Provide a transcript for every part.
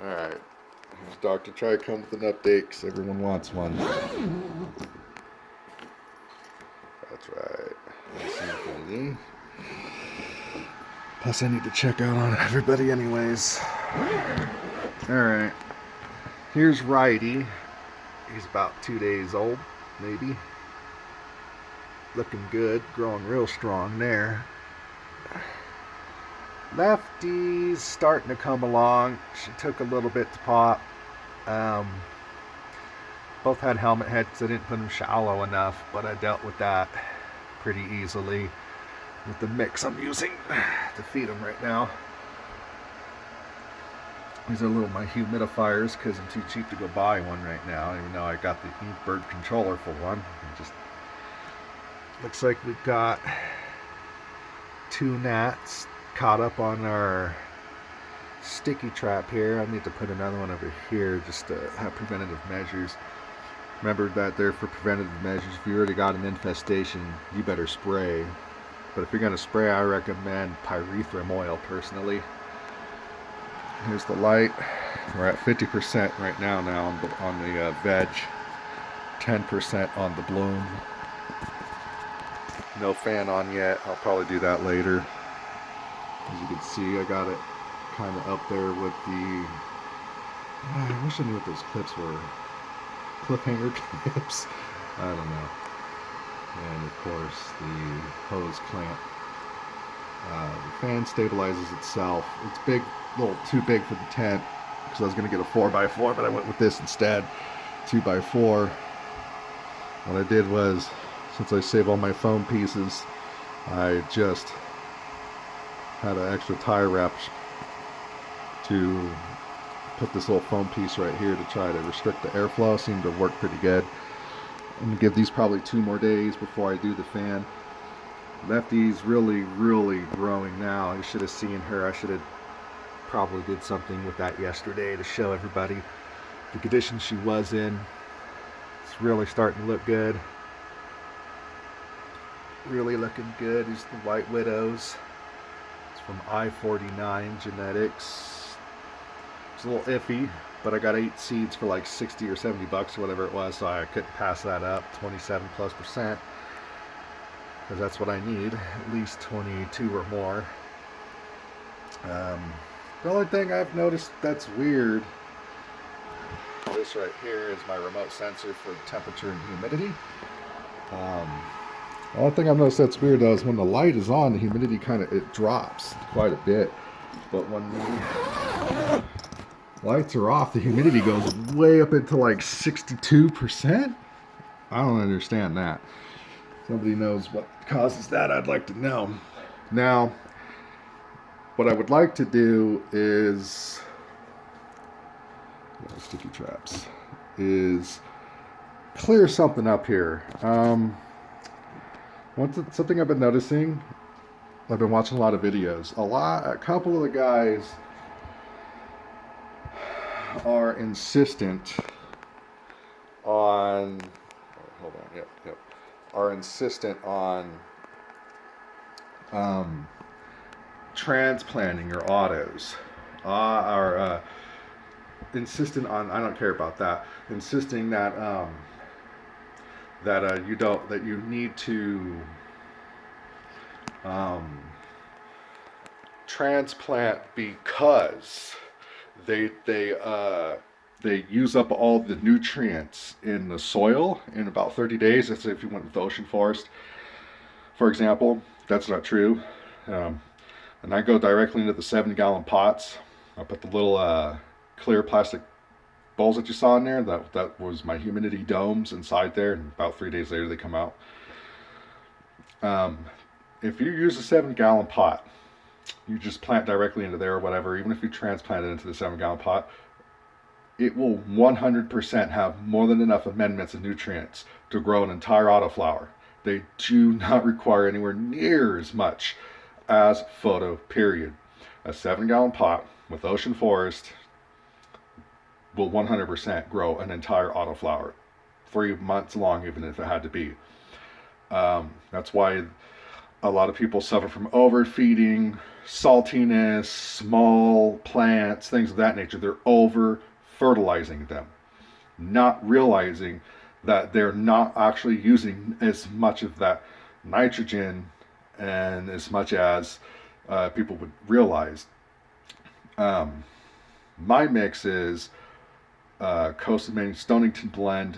Alright, here's Dr. Try come with an update because everyone wants one. That's right. Infinity. Plus I need to check out on everybody anyways. Alright, here's Righty. He's about 2 days old, maybe. Looking good, growing real strong there. Lefty's starting to come along. She took a little bit to pop. Both had helmet head because I didn't put them shallow enough, but I dealt with that pretty easily with the mix I'm using to feed them right now. These are my humidifiers because I'm too cheap to go buy one right now, even though I got the bird controller for one. It just looks like we've got 2 gnats caught up on our sticky trap here. I need to put another one over here just to have preventative measures. Remember that they're for preventative measures. If you already got an infestation, you better spray. But if you're going to spray, I recommend pyrethrum oil personally. Here's the light. We're at 50% right now on the veg, 10% on the bloom. No fan on yet. I'll probably do that later. As you can see, I got it kind of up there with the... I wish I knew what those clips were. Cliffhanger clips. I don't know. And of course, the hose clamp. The fan stabilizes itself. It's big, a little too big for the tent because I was going to get a 4x4, but I went with this instead, 2x4. What I did was, since I save all my foam pieces, I just had an extra tire wrap to put this little foam piece right here to try to restrict the airflow. Seemed to work pretty good. I'm going to give these probably 2 more days before I do the fan. Lefty's really growing now. You should have seen her. I should have probably did something with that yesterday to show everybody the condition she was in. It's really starting to look good. Really looking good. These are the White Widows. It's from I-49 Genetics. It's a little iffy, but I got 8 seeds for like 60 or 70 bucks or whatever it was, so I couldn't pass that up. 27+%, because that's what I need, at least 22 or more. The only thing I've noticed that's weird, this right here is my remote sensor for temperature and humidity. The only thing I've noticed that's weird though is when the light is on, the humidity it drops quite a bit. But when the lights are off, the humidity goes way up into like 62%. I don't understand that. Somebody knows what causes that, I'd like to know. Now, what I would like to do is, sticky traps, is clear something up here. Something I've been noticing, I've been watching a lot of videos. A couple of the guys are insistent on, are insistent on transplanting your autos, are insistent on, I don't care about that, insisting that that you need to transplant because they use up all the nutrients in the soil in about 30 days. Let's say if you went with ocean forest, for example. That's not true. And I go directly into the 7-gallon pots. I put the little clear plastic bowls that you saw in there. That was my humidity domes inside there, and about 3 days later they come out. If you use a 7-gallon pot, you just plant directly into there or whatever, even if you transplant it into the 7-gallon pot, it will 100% have more than enough amendments and nutrients to grow an entire autoflower. They do not require anywhere near as much as photo, period. A 7-gallon pot with ocean forest will 100% grow an entire autoflower, 3 months long, even if it had to be. That's why a lot of people suffer from overfeeding, saltiness, small plants, things of that nature. They're over fertilizing them, not realizing that they're not actually using as much of that nitrogen and as much as people would realize. My mix is Coast of Maine Stonington blend,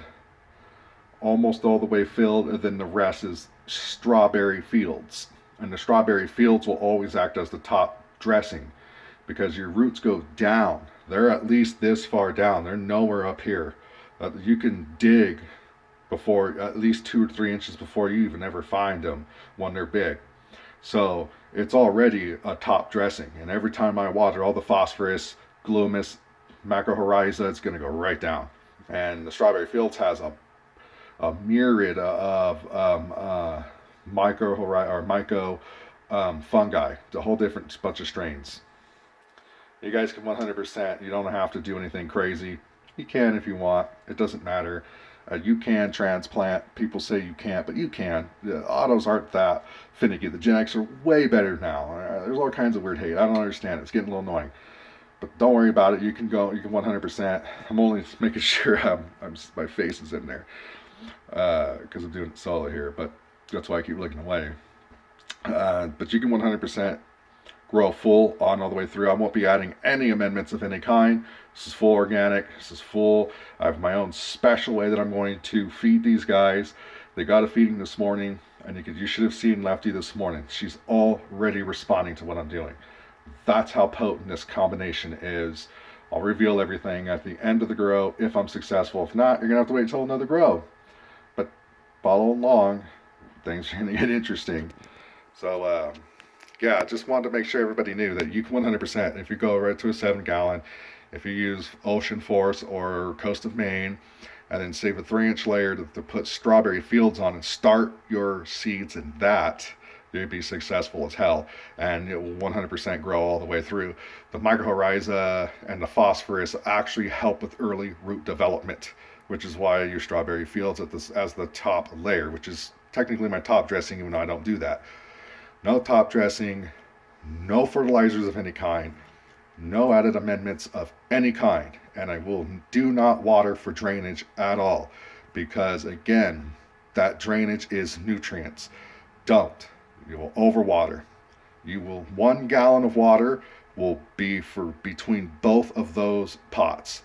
almost all the way filled, and then the rest is strawberry fields. And the strawberry fields will always act as the top dressing because your roots go down. They're at least this far down. They're nowhere up here. You can dig before at least 2 or 3 inches before you even ever find them when they're big. So it's already a top dressing. And every time I water, all the phosphorus, glumis, macrohryza, it's going to go right down. And the strawberry fields has a myriad of myco fungi, a whole different bunch of strains. You guys can 100%. You don't have to do anything crazy. You can if you want. It doesn't matter. You can transplant. People say you can't, but you can. The autos aren't that finicky. The genetics are way better now. There's all kinds of weird hate. I don't understand it. It's getting a little annoying. But don't worry about it. You can go. You can 100%. I'm only making sure my face is in there because I'm doing it solo here. But that's why I keep looking away. But you can 100% grow full on all the way through. I won't be adding any amendments of any kind. This is full organic. This is full. I have my own special way that I'm going to feed these guys. They got a feeding this morning, and you should have seen Lefty this morning. She's already responding to what I'm doing. That's how potent this combination is. I'll reveal everything at the end of the grow if I'm successful. If not, you're going to have to wait until another grow. But follow along. Things are going to get interesting. So, yeah, just wanted to make sure everybody knew that you can 100%, if you go right to a 7-gallon, if you use Ocean Force or Coast of Maine, and then save a 3-inch layer to put strawberry fields on and start your seeds in that, you'll be successful as hell. And it will 100% grow all the way through. The mycorrhiza and the phosphorus actually help with early root development, which is why I use strawberry fields as the top layer, which is technically my top dressing, even though I don't do that. No top dressing, no fertilizers of any kind, no added amendments of any kind, and I do not water for drainage at all, because again, that drainage is nutrients. Don't. You will overwater. 1 gallon of water will be for between both of those pots.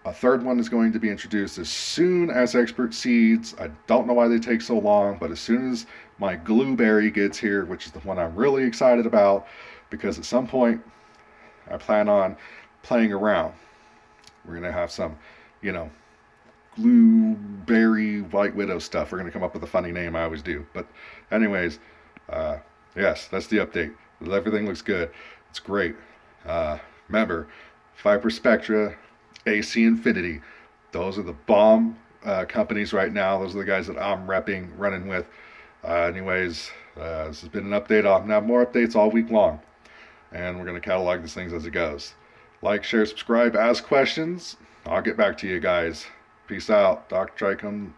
A third one is going to be introduced as soon as Expert Seeds. I don't know why they take so long, but as soon as my Glueberry gets here, which is the one I'm really excited about, because at some point I plan on playing around. We're going to have some, Glueberry White Widow stuff. We're going to come up with a funny name. I always do. But anyways, yes, that's the update. Everything looks good. It's great. Remember, Viper Spectra, AC Infinity. Those are the bomb companies right now. Those are the guys that I'm repping, running with. Anyways, this has been an update. I'll have more updates all week long. And we're going to catalog these things as it goes. Like, share, subscribe, ask questions. I'll get back to you guys. Peace out. Dr. Trichome.